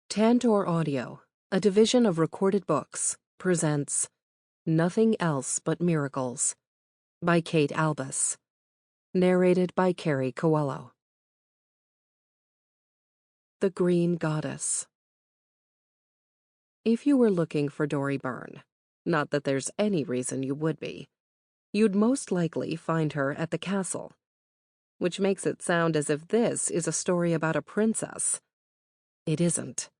Tantor Audio, a division of Recorded Books, presents Nothing Else But Miracles by Kate Albus, narrated by Carrie Coello. The Green Goddess. If you were looking for Dory Byrne, not that there's any reason you would be, you'd most likely find her at the castle, which makes it sound as if this is a story about a princess. It isn't.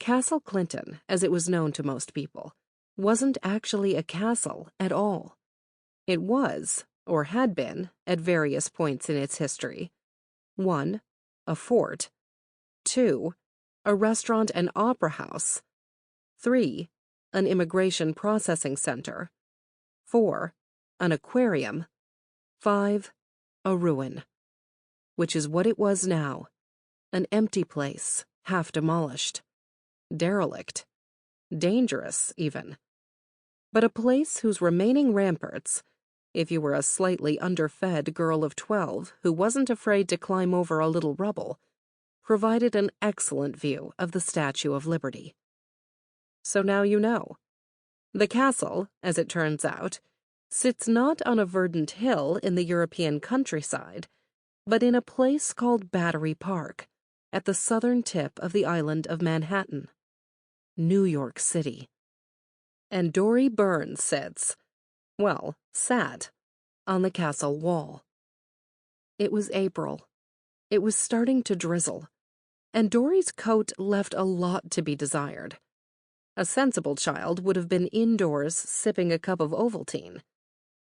Castle Clinton, as it was known to most people, wasn't actually a castle at all. It was, or had been, at various points in its history, 1. a fort, 2. a restaurant and opera house, 3. an immigration processing center, 4. an aquarium, 5. a ruin, which is what it was now, an empty place, half demolished. Derelict, dangerous even, but a place whose remaining ramparts, if you were a slightly underfed girl of 12 who wasn't afraid to climb over a little rubble, provided an excellent view of the Statue of Liberty. So now you know. The castle, as it turns out, sits not on a verdant hill in the European countryside, but in a place called Battery Park, at the southern tip of the island of Manhattan, New York City. And Dory Byrne sat, on the castle wall. It was April. It was starting to drizzle, and Dory's coat left a lot to be desired. A sensible child would have been indoors sipping a cup of Ovaltine,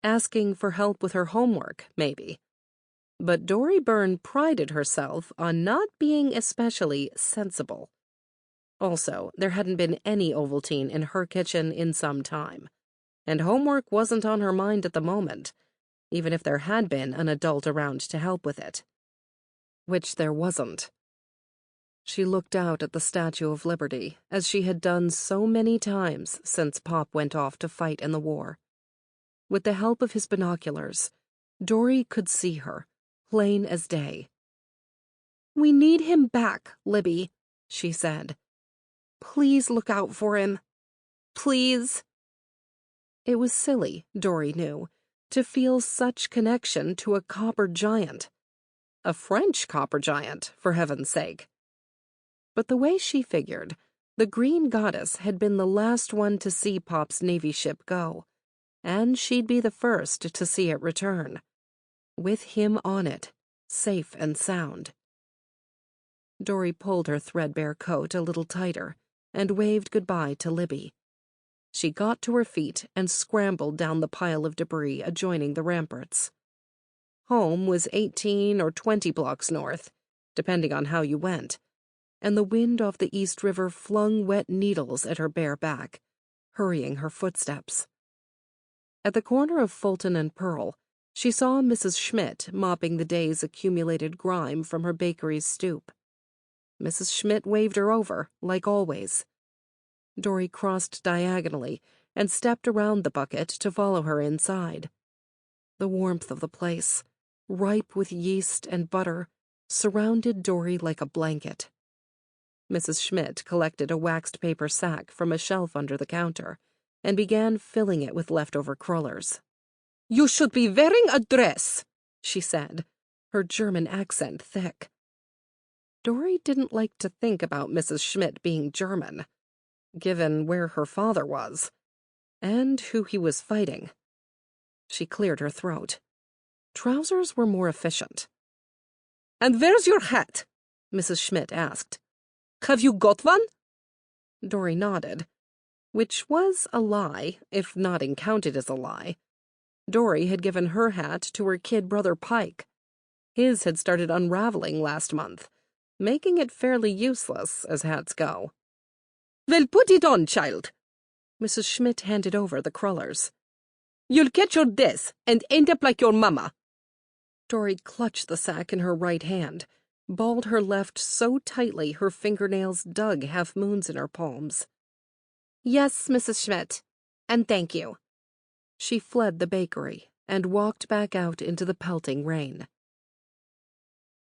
asking for help with her homework, maybe. But Dory Byrne prided herself on not being especially sensible. Also, there hadn't been any Ovaltine in her kitchen in some time, and homework wasn't on her mind at the moment, even if there had been an adult around to help with it. Which there wasn't. She looked out at the Statue of Liberty, as she had done so many times since Pop went off to fight in the war. With the help of his binoculars, Dory could see her, plain as day. "We need him back, Libby," she said. "Please look out for him. Please." It was silly, Dory knew, to feel such connection to a copper giant. A French copper giant, for heaven's sake. But the way she figured, the Green Goddess had been the last one to see Pop's Navy ship go, and she'd be the first to see it return, with him on it, safe and sound. Dory pulled her threadbare coat a little tighter and waved goodbye to Libby. She got to her feet and scrambled down the pile of debris adjoining the ramparts. Home was 18 or 20 blocks north, depending on how you went, and the wind off the East River flung wet needles at her bare back, hurrying her footsteps. At the corner of Fulton and Pearl, she saw Mrs. Schmidt mopping the day's accumulated grime from her bakery's stoop. Mrs. Schmidt waved her over, like always. Dory crossed diagonally and stepped around the bucket to follow her inside. The warmth of the place, ripe with yeast and butter, surrounded Dory like a blanket. Mrs. Schmidt collected a waxed paper sack from a shelf under the counter and began filling it with leftover crullers. "You should be wearing a dress," she said, her German accent thick. Dory didn't like to think about Mrs. Schmidt being German, given where her father was, and who he was fighting. She cleared her throat. Trousers were more efficient. "And where's your hat?" Mrs. Schmidt asked. "Have you got one?" Dory nodded, which was a lie, if nodding counted as a lie. Dory had given her hat to her kid brother Pike. His had started unraveling last month, making it fairly useless as hats go. "Well, put it on, child." Mrs. Schmidt handed over the crullers. "You'll catch your death and end up like your mama." Dory clutched the sack in her right hand, balled her left so tightly her fingernails dug half-moons in her palms. "Yes, Mrs. Schmidt, and thank you." She fled the bakery and walked back out into the pelting rain.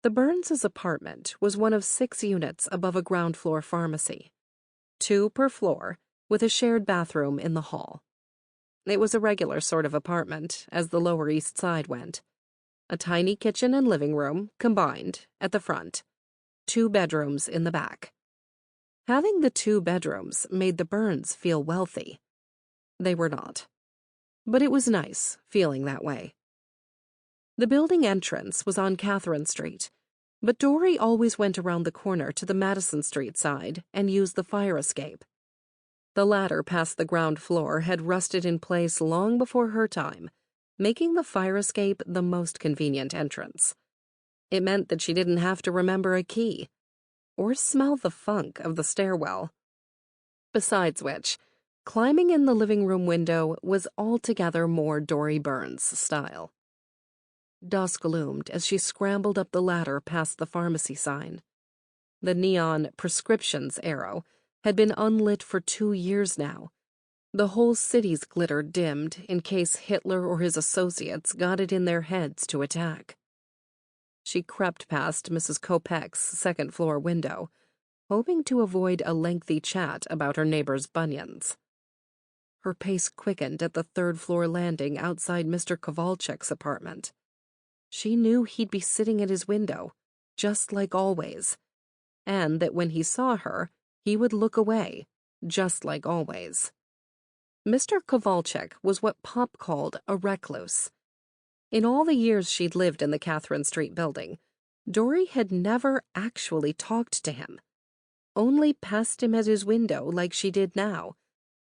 The Byrnes' apartment was one of 6 units above a ground-floor pharmacy, 2 per floor, with a shared bathroom in the hall. It was a regular sort of apartment, as the Lower East Side went. A tiny kitchen and living room, combined, at the front. 2 bedrooms in the back. Having the 2 bedrooms made the Byrnes feel wealthy. They were not. But it was nice, feeling that way. The building entrance was on Catherine Street, but Dory always went around the corner to the Madison Street side and used the fire escape. The ladder past the ground floor had rusted in place long before her time, making the fire escape the most convenient entrance. It meant that she didn't have to remember a key, or smell the funk of the stairwell. Besides which, climbing in the living room window was altogether more Dory Byrne's style. Dusk loomed as she scrambled up the ladder past the pharmacy sign. The neon prescriptions arrow had been unlit for 2 years now. The whole city's glitter dimmed in case Hitler or his associates got it in their heads to attack. She crept past Mrs. Kopech's second-floor window, hoping to avoid a lengthy chat about her neighbor's bunions. Her pace quickened at the third-floor landing outside Mr. Kowalczyk's apartment. She knew he'd be sitting at his window, just like always, and that when he saw her, he would look away, just like always. Mr. Kowalczyk was what Pop called a recluse. In all the years she'd lived in the Catherine Street building, Dory had never actually talked to him, only passed him at his window like she did now,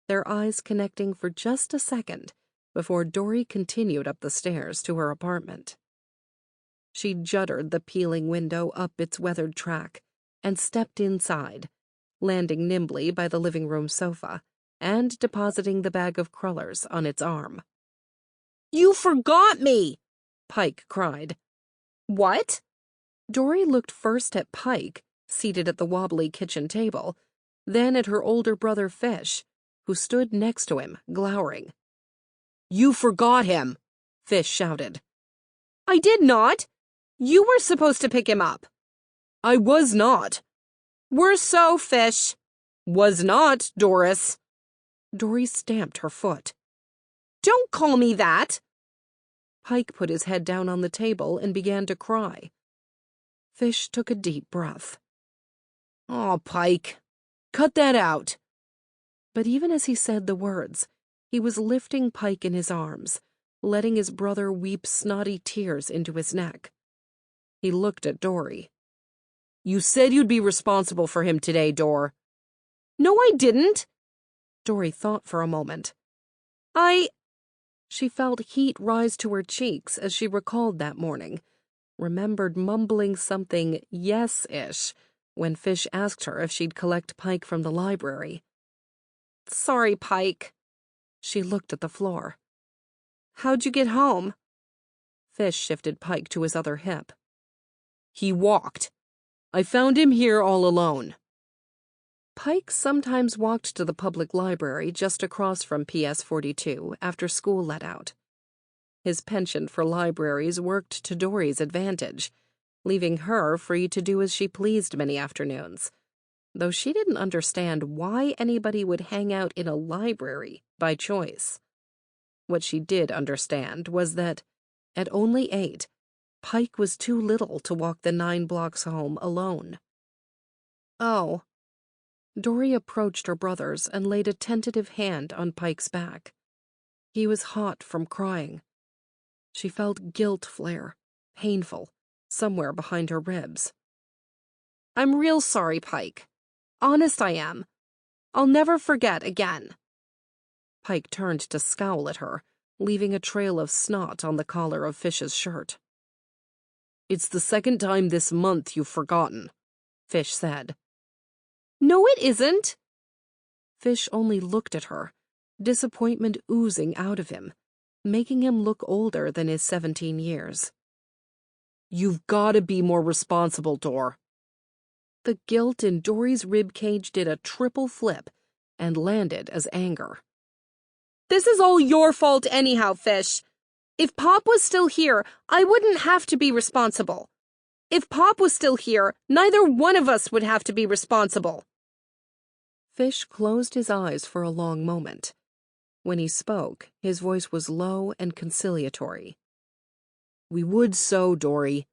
their eyes connecting for just a second before Dory continued up the stairs to her apartment. She juddered the peeling window up its weathered track and stepped inside, landing nimbly by the living room sofa and depositing the bag of crullers on its arm. "You forgot me!" Pike cried. "What?" Dory looked first at Pike, seated at the wobbly kitchen table, then at her older brother Fish, who stood next to him, glowering. "You forgot him!" Fish shouted. "I did not! You were supposed to pick him up." "I was not." "Were so, Fish." "Was not, Doris." Dory stamped her foot. "Don't call me that!" Pike put his head down on the table and began to cry. Fish took a deep breath. "Oh, Pike, cut that out." But even as he said the words, he was lifting Pike in his arms, letting his brother weep snotty tears into his neck. He looked at Dory. "You said you'd be responsible for him today, Dor." "No, I didn't." Dory thought for a moment. She felt heat rise to her cheeks as she recalled that morning, remembered mumbling something yes-ish when Fish asked her if she'd collect Pike from the library. "Sorry, Pike." She looked at the floor. "How'd you get home?" Fish shifted Pike to his other hip. "He walked. I found him here all alone." Pike sometimes walked to the public library just across from PS 42 after school let out. His penchant for libraries worked to Dory's advantage, leaving her free to do as she pleased many afternoons, though she didn't understand why anybody would hang out in a library by choice. What she did understand was that, at only 8, Pike was too little to walk the 9 blocks home alone. "Oh." Dory approached her brothers and laid a tentative hand on Pike's back. He was hot from crying. She felt guilt flare, painful, somewhere behind her ribs. "I'm real sorry, Pike. Honest I am. I'll never forget again." Pike turned to scowl at her, leaving a trail of snot on the collar of Fish's shirt. "It's the second time this month you've forgotten," Fish said. "No, it isn't." Fish only looked at her, disappointment oozing out of him, making him look older than his 17 years. "You've got to be more responsible, Dor." The guilt in Dory's ribcage did a triple flip and landed as anger. "This is all your fault anyhow, Fish. If Pop was still here, I wouldn't have to be responsible. If Pop was still here, neither one of us would have to be responsible. Fish closed his eyes for a long moment. When he spoke, his voice was low and conciliatory. We would so, Dory.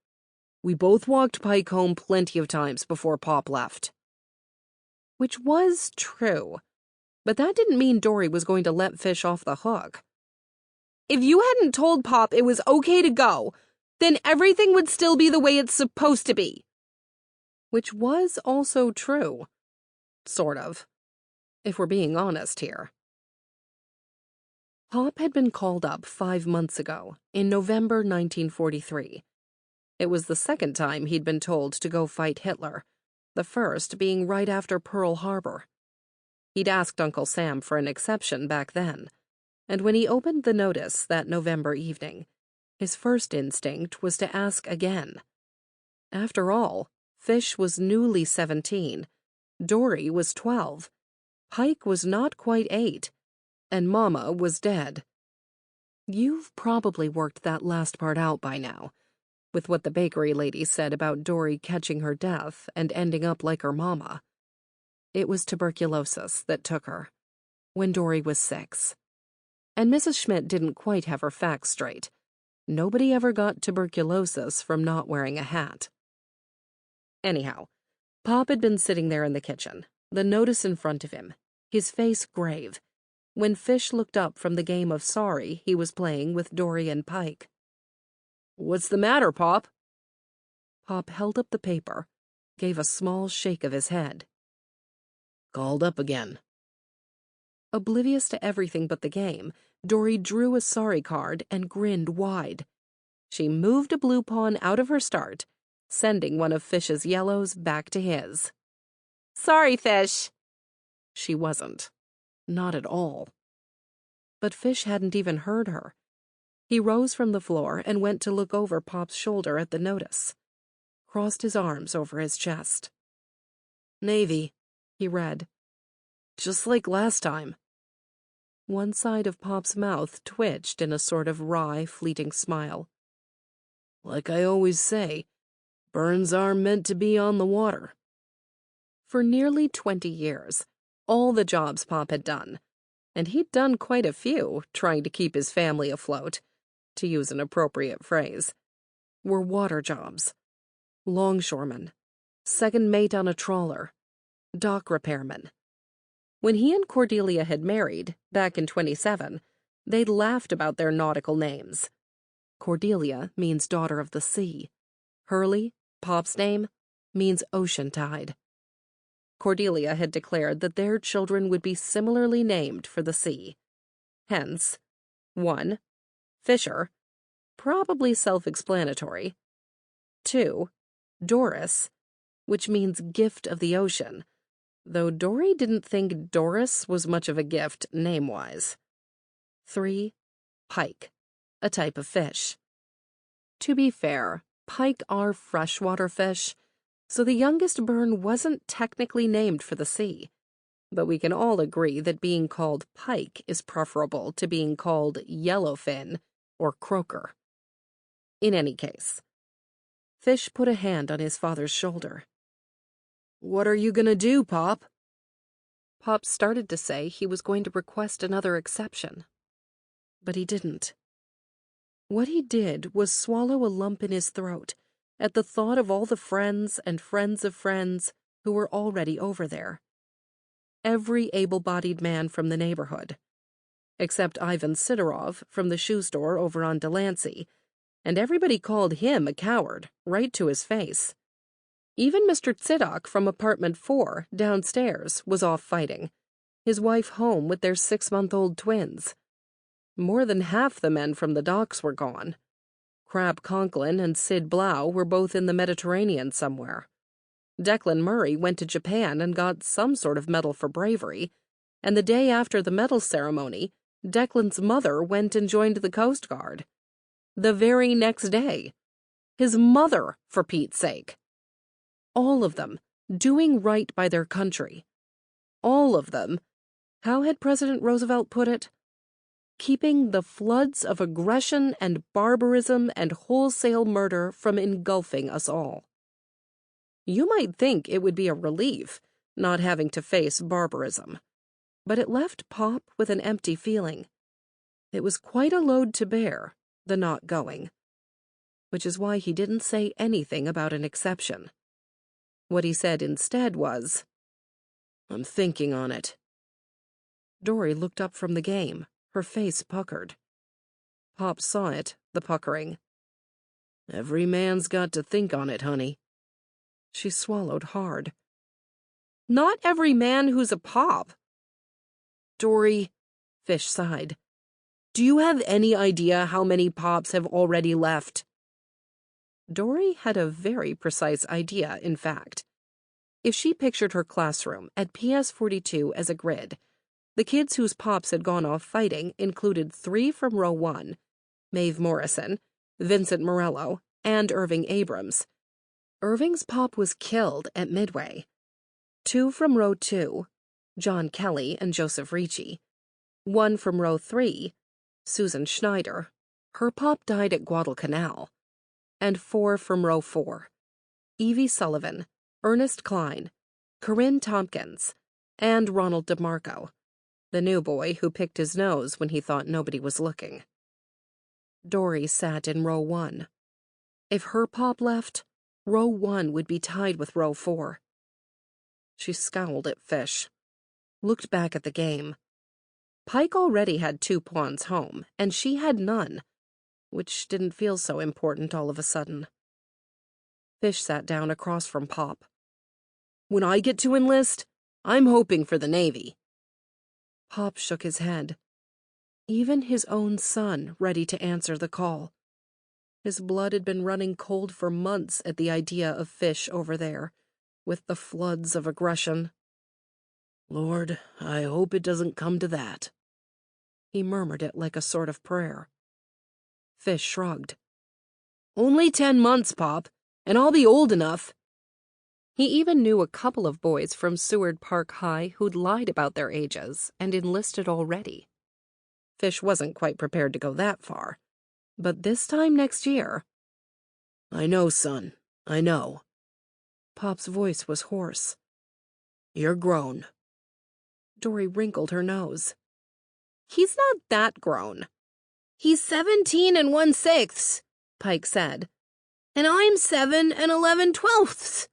We both walked Pike home plenty of times before Pop left. Which was true, but that didn't mean Dory was going to let Fish off the hook. If you hadn't told Pop it was okay to go, then everything would still be the way it's supposed to be. Which was also true. Sort of. If we're being honest here. Pop had been called up 5 months ago, in November 1943. It was the second time he'd been told to go fight Hitler, the first being right after Pearl Harbor. He'd asked Uncle Sam for an exception back then, and when he opened the notice that November evening, his first instinct was to ask again. After all, Fish was newly 17, Dory was 12, Pike was not quite 8, and Mama was dead. You've probably worked that last part out by now, with what the bakery lady said about Dory catching her death and ending up like her mama. It was tuberculosis that took her, when Dory was 6. And Mrs. Schmidt didn't quite have her facts straight. Nobody ever got tuberculosis from not wearing a hat. Anyhow, Pop had been sitting there in the kitchen, the notice in front of him, his face grave, when Fish looked up from the game of Sorry he was playing with Dory and Pike. What's the matter, Pop? Pop held up the paper, gave a small shake of his head. Called up again. Oblivious to everything but the game, Dory drew a sorry card and grinned wide. She moved a blue pawn out of her start, sending one of Fish's yellows back to his. Sorry, Fish. She wasn't. Not at all. But Fish hadn't even heard her. He rose from the floor and went to look over Pop's shoulder at the notice. Crossed his arms over his chest. Navy, he read. Just like last time. One side of Pop's mouth twitched in a sort of wry, fleeting smile. Like I always say, Byrnes are meant to be on the water. For nearly 20 years, all the jobs Pop had done, and he'd done quite a few trying to keep his family afloat, to use an appropriate phrase, were water jobs. Longshoreman, second mate on a trawler, dock repairman. When he and Cordelia had married, back in 27, they'd laughed about their nautical names. Cordelia means daughter of the sea. Hurley, Pop's name, means ocean tide. Cordelia had declared that their children would be similarly named for the sea. Hence, 1. Fisher, probably self-explanatory. 2. Doris, which means gift of the ocean, though Dory didn't think Doris was much of a gift name-wise. 3. Pike, a type of fish. To be fair, pike are freshwater fish, so the youngest Byrne wasn't technically named for the sea, but we can all agree that being called Pike is preferable to being called yellowfin or croaker. In any case, Fish put a hand on his father's shoulder. What are you gonna do, Pop? Pop started to say he was going to request another exception, but he didn't. What he did was swallow a lump in his throat at the thought of all the friends and friends of friends who were already over there. Every able-bodied man from the neighborhood, except Ivan Sidorov from the shoe store over on Delancey, and everybody called him a coward, right to his face. Even Mr. Tsidock from apartment 4 downstairs was off fighting, his wife home with their 6-month-old twins. More than half the men from the docks were gone. Crab Conklin and Sid Blau were both in the Mediterranean somewhere. Declan Murray went to Japan and got some sort of medal for bravery, and the day after the medal ceremony, Declan's mother went and joined the Coast Guard. The very next day. His mother, for Pete's sake. All of them doing right by their country. All of them, how had President Roosevelt put it? keeping the floods of aggression and barbarism and wholesale murder from engulfing us all. You might think it would be a relief, not having to face barbarism, but it left Pop with an empty feeling. It was quite a load to bear, the not going, which is why he didn't say anything about an exception. What he said instead was, "I'm thinking on it." Dory looked up from the game, her face puckered. Pop saw it, the puckering. "Every man's got to think on it, honey." She swallowed hard. "Not every man who's a Pop." "Dory," Fish sighed, "do you have any idea how many Pops have already left?" Dory had a very precise idea, in fact. If she pictured her classroom at PS 42 as a grid, the kids whose Pops had gone off fighting included 3 from row 1, Maeve Morrison, Vincent Morello, and Irving Abrams. Irving's Pop was killed at Midway. 2 from row 2, John Kelly and Joseph Ricci. 1 from row 3, Susan Schneider. Her Pop died at Guadalcanal. And 4 from row 4, Evie Sullivan, Ernest Klein, Corinne Tompkins, and Ronald DeMarco, the new boy who picked his nose when he thought nobody was looking. Dory sat in row 1. If her Pop left, row 1 would be tied with row 4. She scowled at Fish, looked back at the game. Pike already had 2 pawns home, and she had none, which didn't feel so important all of a sudden. Fish sat down across from Pop. "When I get to enlist, I'm hoping for the Navy." Pop shook his head. Even his own son ready to answer the call. His blood had been running cold for months at the idea of Fish over there, with the floods of aggression. "Lord, I hope it doesn't come to that." He murmured it like a sort of prayer. Fish shrugged. "Only 10 months, Pop, and I'll be old enough." He even knew a couple of boys from Seward Park High who'd lied about their ages and enlisted already. Fish wasn't quite prepared to go that far, but this time next year... "I know, son, I know." Pop's voice was hoarse. "You're grown." Dory wrinkled her nose. "He's not that grown." "He's 17 1/6", Pike said. "And I'm 7 11/12".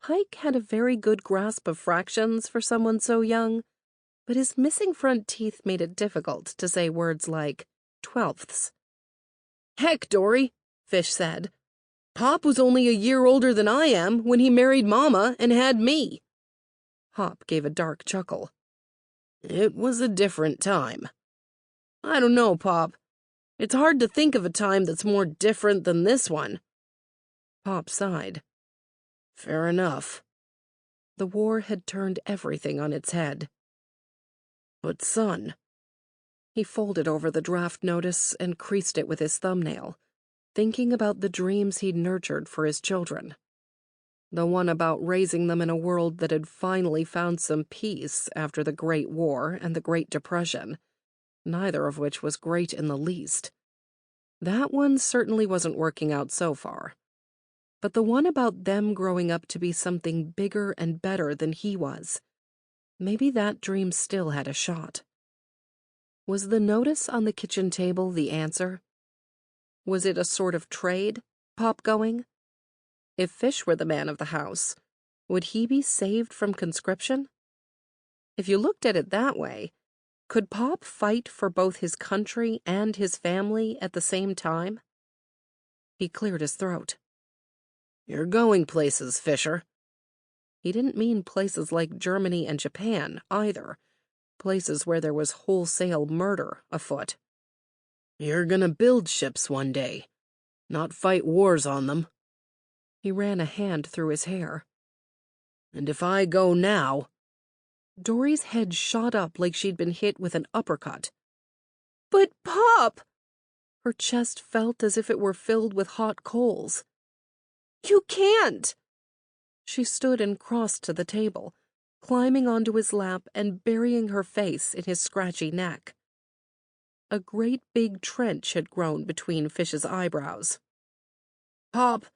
Pike had a very good grasp of fractions for someone so young, but his missing front teeth made it difficult to say words like 12ths. "Heck, Dory," Fish said. "Pop was only a year older than I am when he married Mama and had me." Hop gave a dark chuckle. "It was a different time." "I don't know, Pop. It's hard to think of a time that's more different than this one." Pop sighed. "Fair enough." The war had turned everything on its head. "But son..." He folded over the draft notice and creased it with his thumbnail, thinking about the dreams he'd nurtured for his children. The one about raising them in a world that had finally found some peace after the Great War and the Great Depression, neither of which was great in the least. That one certainly wasn't working out so far. But the one about them growing up to be something bigger and better than he was, maybe that dream still had a shot. Was the notice on the kitchen table the answer? Was it a sort of trade, Pop going? If Fish were the man of the house, would he be saved from conscription? If you looked at it that way, could Pop fight for both his country and his family at the same time? He cleared his throat. "You're going places, Fisher." He didn't mean places like Germany and Japan, either. Places where there was wholesale murder afoot. "You're gonna build ships one day, not fight wars on them." He ran a hand through his hair. "And if I go now..." Dory's head shot up like she'd been hit with an uppercut. "But, Pop!" Her chest felt as if it were filled with hot coals. "You can't!" She stood and crossed to the table, climbing onto his lap and burying her face in his scratchy neck. a great big trench had grown between Fish's eyebrows. "Pop,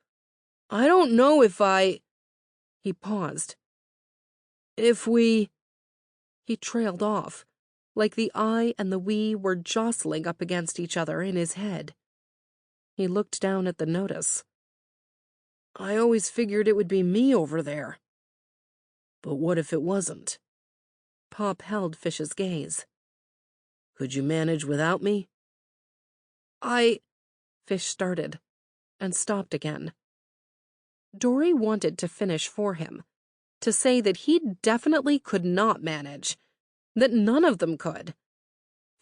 I don't know if I—" He paused. "If we—" He trailed off, like the I and the we were jostling up against each other in his head. He looked down at the notice. "I always figured it would be me over there. But what if it wasn't?" Pop held Fish's gaze. "Could you manage without me?" Fish started, and stopped again. Dory wanted to finish for him, to say that he definitely could not manage, that none of them could.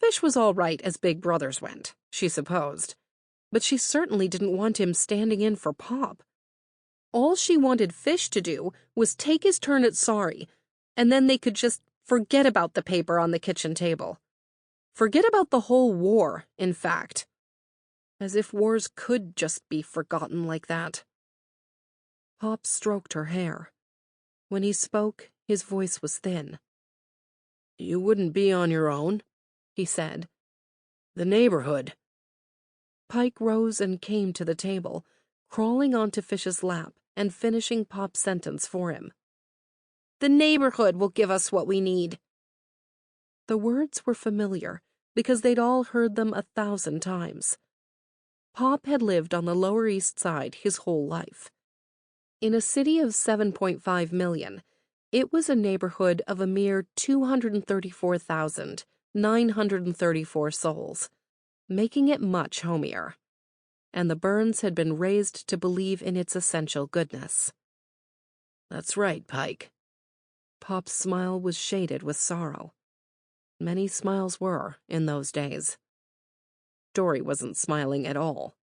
Fish was all right as big brothers went, she supposed, but she certainly didn't want him standing in for Pop. All she wanted Fish to do was take his turn at sorry, and then they could just forget about the paper on the kitchen table. Forget about the whole war, in fact. As if wars could just be forgotten like that. Pop stroked her hair. When he spoke, his voice was thin. "You wouldn't be on your own," he said. "The neighborhood." Pike rose and came to the table, crawling onto Fish's lap and finishing Pop's sentence for him. "The neighborhood will give us what we need." The words were familiar because they'd all heard them 1,000 times. Pop had lived on the Lower East Side his whole life. In a city of 7.5 million, it was a neighborhood of a mere 234,934 souls, making it much homier. And the Byrnes had been raised to believe in its essential goodness. "That's right, Pike." Pop's smile was shaded with sorrow. Many smiles were in those days. Dory wasn't smiling at all.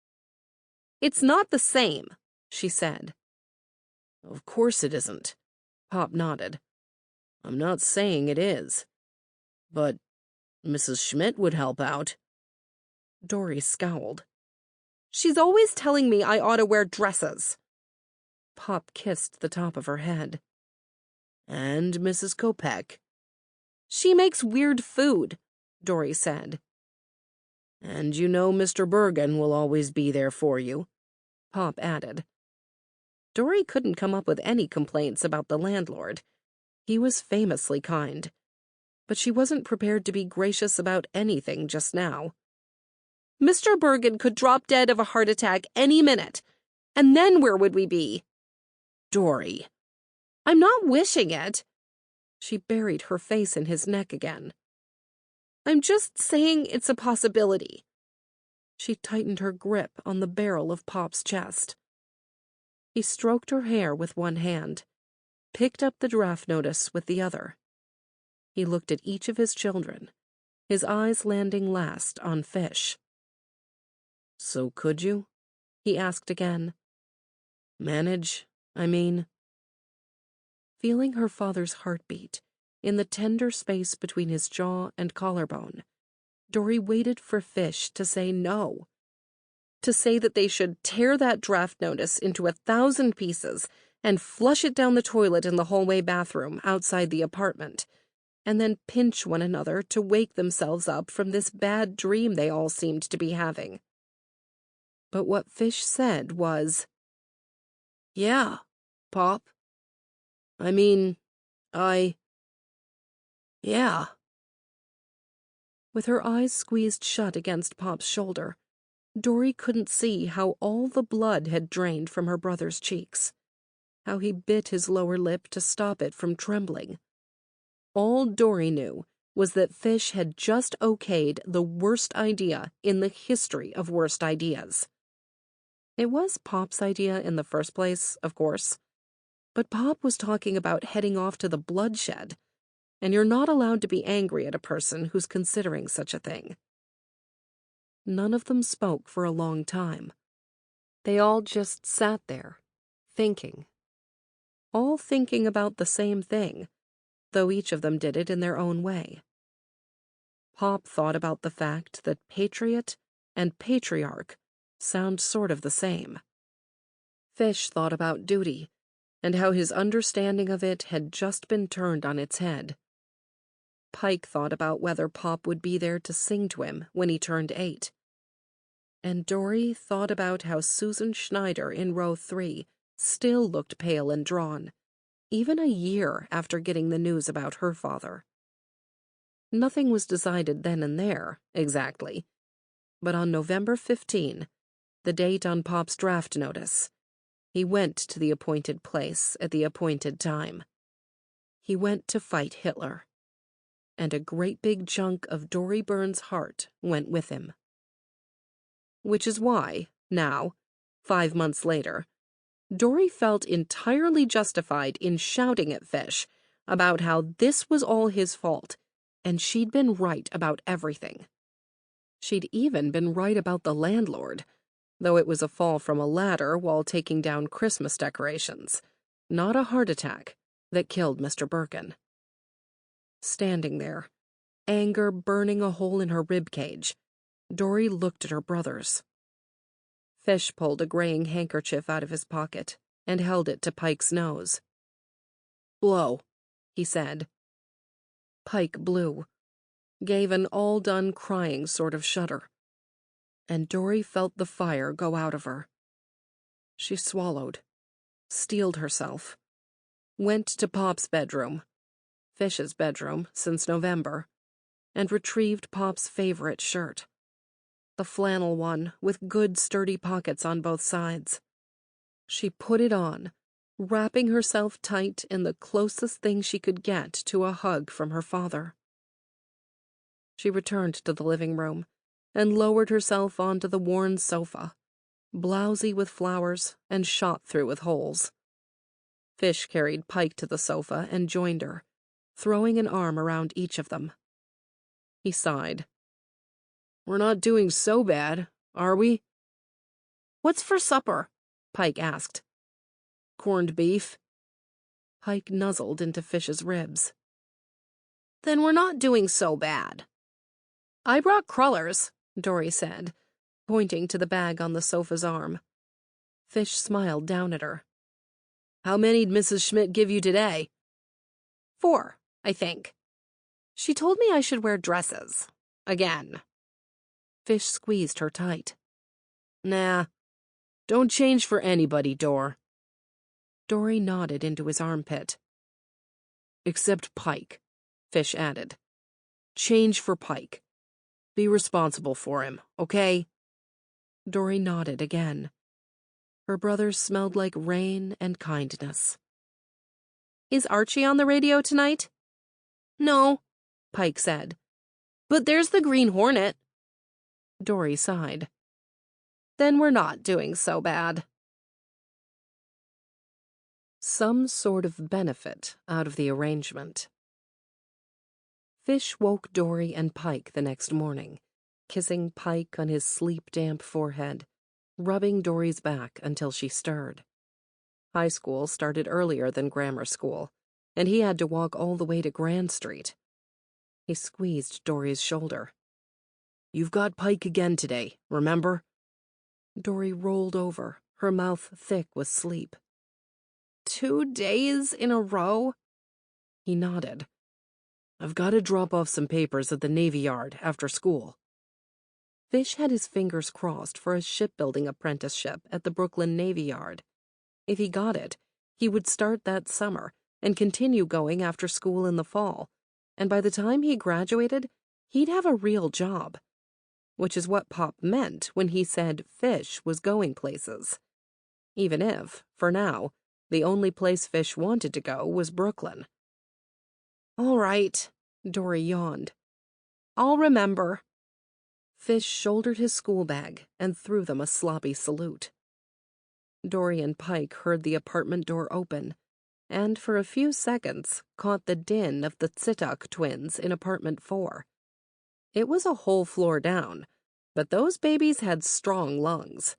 "It's not the same," she said. "Of course it isn't," Pop nodded. "I'm not saying it is. But Mrs. Schmidt would help out." Dory scowled. "She's always telling me I ought to wear dresses." Pop kissed the top of her head. "And Mrs. Kopek." "She makes weird food," Dory said. "And you know Mr. Bergen will always be there for you," Pop added. Dory couldn't come up with any complaints about the landlord. He was famously kind. But she wasn't prepared to be gracious about anything just now. "Mr. Bergen could drop dead of a heart attack any minute. And then where would we be?" "Dory." "I'm not wishing it." She buried her face in his neck again. "I'm just saying it's a possibility." She tightened her grip on the barrel of Pop's chest. He stroked her hair with one hand, picked up the draft notice with the other. He looked at each of his children, his eyes landing last on Fish. "So could you?" he asked again. "Manage, I mean?" Feeling her father's heartbeat in the tender space between his jaw and collarbone, Dory waited for Fish to say no. To say that they should tear that draft notice into 1,000 pieces and flush it down the toilet in the hallway bathroom outside the apartment, and then pinch one another to wake themselves up from this bad dream they all seemed to be having. But what Fish said was, "Yeah, Pop. I mean, yeah." With her eyes squeezed shut against Pop's shoulder, Dory couldn't see how all the blood had drained from her brother's cheeks, how he bit his lower lip to stop it from trembling. All Dory knew was that Fish had just okayed the worst idea in the history of worst ideas. It was Pop's idea in the first place, of course, but Pop was talking about heading off to the bloodshed, and you're not allowed to be angry at a person who's considering such a thing. None of them spoke for a long time. They all just sat there, thinking. All thinking about the same thing, though each of them did it in their own way. Pop thought about the fact that patriot and patriarch sound sort of the same. Fish thought about duty, and how his understanding of it had just been turned on its head. Pike thought about whether Pop would be there to sing to him when he turned 8. And Dory thought about how Susan Schneider in row 3 still looked pale and drawn, even a year after getting the news about her father. Nothing was decided then and there, exactly, but on November 15, the date on Pop's draft notice, he went to the appointed place at the appointed time. He went to fight Hitler, and a great big chunk of Dory Byrne's heart went with him. Which is why, now, 5 months later, Dory felt entirely justified in shouting at Fish about how this was all his fault, and she'd been right about everything. She'd even been right about the landlord, though it was a fall from a ladder while taking down Christmas decorations, not a heart attack, that killed Mr. Birkin. Standing there, anger burning a hole in her ribcage, Dory looked at her brothers. Fish pulled a graying handkerchief out of his pocket and held it to Pike's nose. "Blow," he said. Pike blew, gave an all-done crying sort of shudder, and Dory felt the fire go out of her. She swallowed, steeled herself, went to Pop's bedroom, Fish's bedroom since November, and retrieved Pop's favorite shirt, the flannel one with good sturdy pockets on both sides. She put it on, wrapping herself tight in the closest thing she could get to a hug from her father. She returned to the living room and lowered herself onto the worn sofa, blousy with flowers and shot through with holes. Fish carried Pike to the sofa and joined her, throwing an arm around each of them. He sighed. "We're not doing so bad, are we?" "What's for supper?" Pike asked. "Corned beef." Pike nuzzled into Fish's ribs. "Then we're not doing so bad." "I brought crullers," Dory said, pointing to the bag on the sofa's arm. Fish smiled down at her. "How many'd Mrs. Schmidt give you today?" "4, I think. She told me I should wear dresses. Again." Fish squeezed her tight. "Nah, don't change for anybody, Dor." Dory nodded into his armpit. "Except Pike," Fish added. "Change for Pike. Be responsible for him, okay?" Dory nodded again. Her brothers smelled like rain and kindness. "Is Archie on the radio tonight?" "No," Pike said. "But there's the Green Hornet." Dory sighed. "Then we're not doing so bad." Some sort of benefit out of the arrangement. Fish woke Dory and Pike the next morning, kissing Pike on his sleep-damp forehead, rubbing Dory's back until she stirred. High school started earlier than grammar school, and he had to walk all the way to Grand Street. He squeezed Dory's shoulder. "You've got Pike again today, remember?" Dory rolled over, her mouth thick with sleep. 2 days in a row? He nodded. "I've got to drop off some papers at the Navy Yard after school." Fish had his fingers crossed for a shipbuilding apprenticeship at the Brooklyn Navy Yard. If he got it, he would start that summer and continue going after school in the fall, and by the time he graduated, he'd have a real job. Which is what Pop meant when he said Fish was going places. Even if, for now, the only place Fish wanted to go was Brooklyn. "All right," Dory yawned. "I'll remember." Fish shouldered his school bag and threw them a sloppy salute. Dory and Pike heard the apartment door open, and for a few seconds caught the din of the Tsitok twins in apartment 4. It was a whole floor down, but those babies had strong lungs.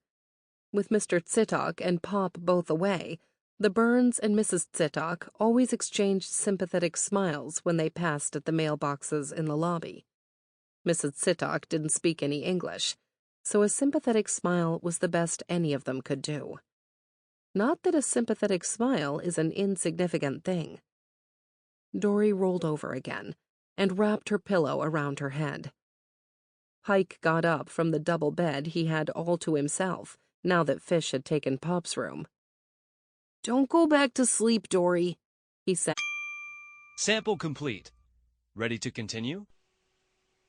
With Mr. Tsitok and Pop both away, the Byrnes and Mrs. Tsitok always exchanged sympathetic smiles when they passed at the mailboxes in the lobby. Mrs. Tsitok didn't speak any English, so a sympathetic smile was the best any of them could do. Not that a sympathetic smile is an insignificant thing. Dory rolled over again, and wrapped her pillow around her head. Pike got up from the double bed he had all to himself, now that Fish had taken Pop's room. "Don't go back to sleep, Dory," he said. Sample complete. Ready to continue?